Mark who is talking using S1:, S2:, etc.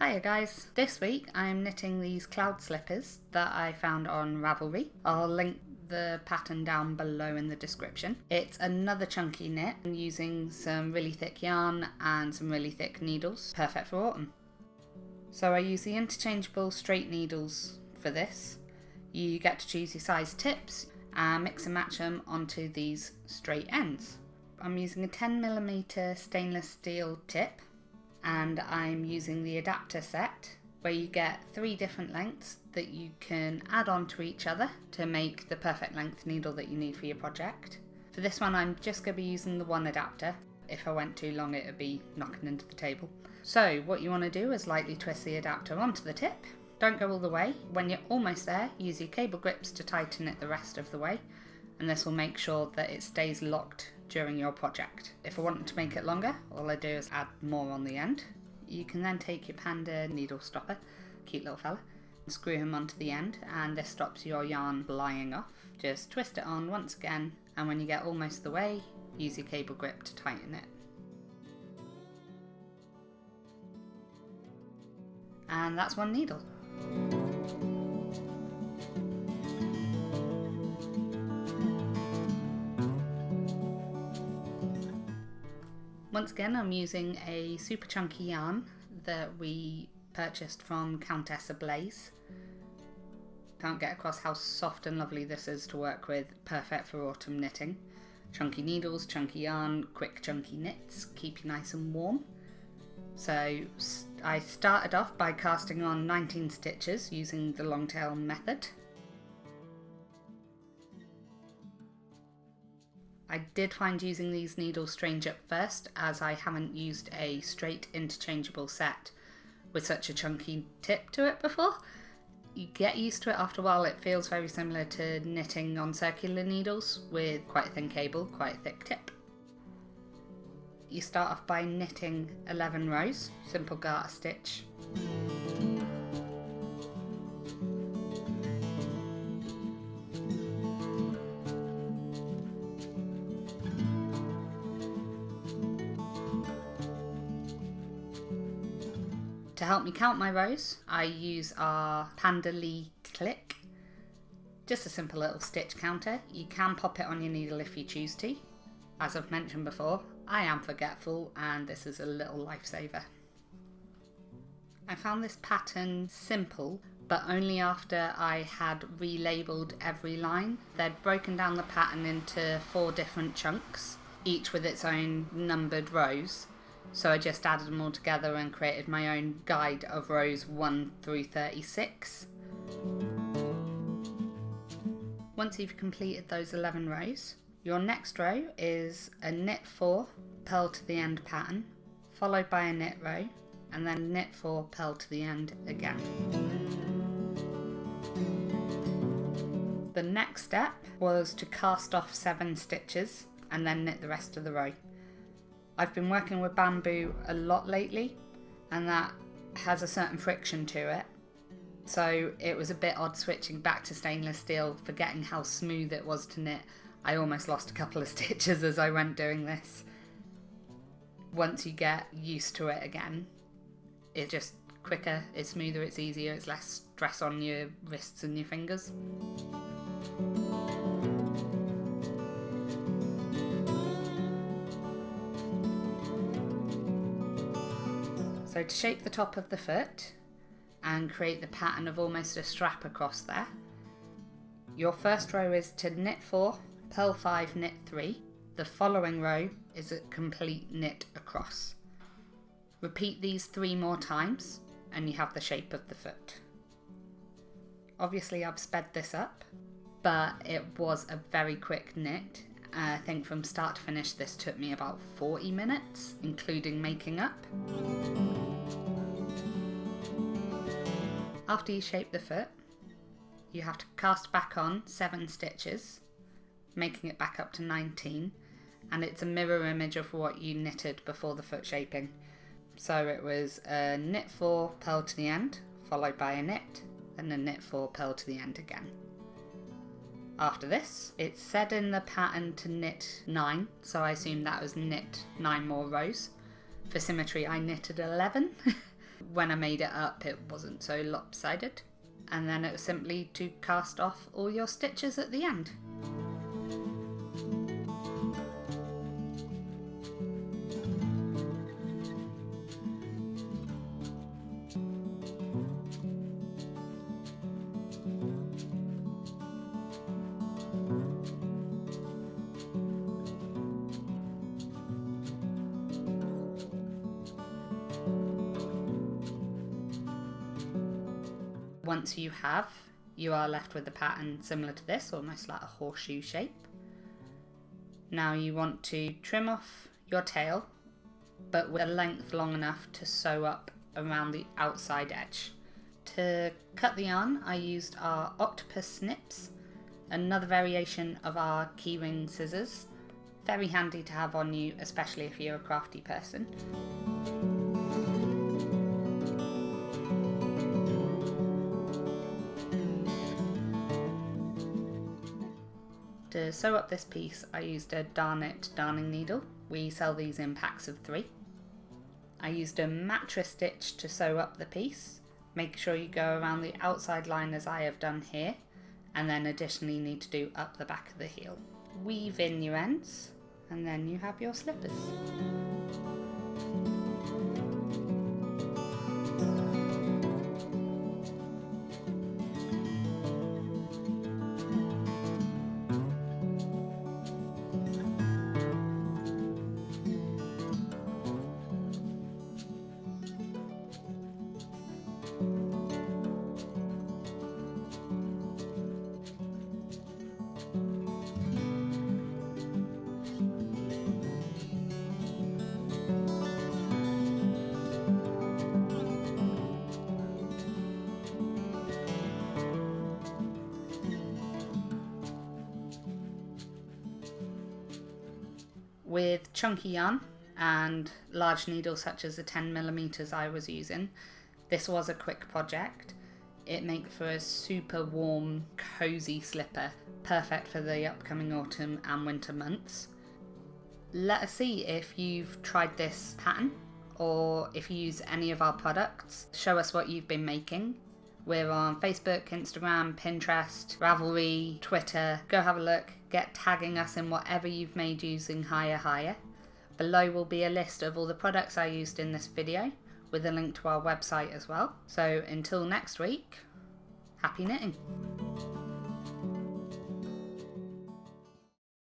S1: Hiya guys! This week I'm knitting these cloud slippers that I found on Ravelry. I'll link the pattern down below in the description. It's another chunky knit using some really thick yarn and some really thick needles, perfect for autumn. So I use the Interchangeable straight needles for this. You get to choose your size tips and mix and match them onto these straight ends. I'm using a 10mm stainless steel tip, and I'm using the adapter set where you get 3 different lengths that you can add on to each other to make the perfect length needle that you need for your project. For this one I'm just going to be using the one adapter. If I went too long it would be knocking into the table. So what you want to do is lightly twist the adapter onto the tip. Don't go all the way. When you're almost there, use your cable grips to tighten it the rest of the way, and this will make sure that it stays locked during your project. If I wanted to make it longer, all I do is add more on the end. You can then take your Panda needle stopper, cute little fella, and screw him onto the end, and this stops your yarn flying off. Just twist it on once again, and when you get almost the way, use your cable grip to tighten it. And that's one needle. Once again I'm using a super chunky yarn that we purchased from Countess Ablaze. Can't get across how soft and lovely this is to work with, perfect for autumn knitting. Chunky needles, chunky yarn, quick chunky knits, keep you nice and warm. So I started off by casting on 19 stitches using the long tail method. I did find using these needles strange at first, as I haven't used a straight interchangeable set with such a chunky tip to it before. You get used to it after a while. It feels very similar to knitting on circular needles with quite a thin cable, quite a thick tip. You start off by knitting 11 rows, simple garter stitch. To help me count my rows, I use our Panda click. Just a simple little stitch counter. You can pop it on your needle if you choose to. As I've mentioned before, I am forgetful and this is a little lifesaver. I found this pattern simple, but only after I had relabeled every line. They'd broken down the pattern into 4 different chunks, each with its own numbered rows. So I just added them all together and created my own guide of rows 1 through 36. Once you've completed those 11 rows, your next row is a knit 4, purl to the end pattern, followed by a knit row, and then knit 4, purl to the end again. The next step was to cast off 7 stitches and then knit the rest of the row. I've been working with bamboo a lot lately, and that has a certain friction to it. So it was a bit odd switching back to stainless steel, forgetting how smooth it was to knit. I almost lost a couple of stitches as I went doing this. Once you get used to it again, it's just quicker, it's smoother, it's easier, it's less stress on your wrists and your fingers. So to shape the top of the foot and create the pattern of almost a strap across there, your first row is to knit 4, purl 5, knit 3. The following row is a complete knit across. Repeat these 3 more times and you have the shape of the foot. Obviously I've sped this up, but it was a very quick knit. I think from start to finish this took me about 40 minutes, including making up. After you shape the foot, you have to cast back on 7 stitches, making it back up to 19, and it's a mirror image of what you knitted before the foot shaping. So it was a knit 4, purl to the end, followed by a knit, and a knit 4, purl to the end again. After this, it's said in the pattern to knit 9, so I assume that was knit 9 more rows. For symmetry I knitted 11. When I made it up, it wasn't so lopsided. And then it was simply to cast off all your stitches at the end. Once you have, you are left with a pattern similar to this, almost like a horseshoe shape. Now you want to trim off your tail, but with a length long enough to sew up around the outside edge. To cut the yarn, I used our Octopus Snips, another variation of our keyring scissors. Very handy to have on you, especially if you're a crafty person. To sew up this piece, I used a Darn-It darning needle. We sell these in packs of 3. I used a mattress stitch to sew up the piece. Make sure you go around the outside line as I have done here, and then additionally need to do up the back of the heel. Weave in your ends, and then you have your slippers. With chunky yarn and large needles such as the 10mm I was using, this was a quick project. It makes for a super warm, cozy slipper, perfect for the upcoming autumn and winter months. Let us see if you've tried this pattern or if you use any of our products. Show us what you've been making. We're on Facebook, Instagram, Pinterest, Ravelry, Twitter. Go have a look. Get tagging us in whatever you've made using Hiya Hiya. Below will be a list of all the products I used in this video, with a link to our website as well. So until next week, happy knitting!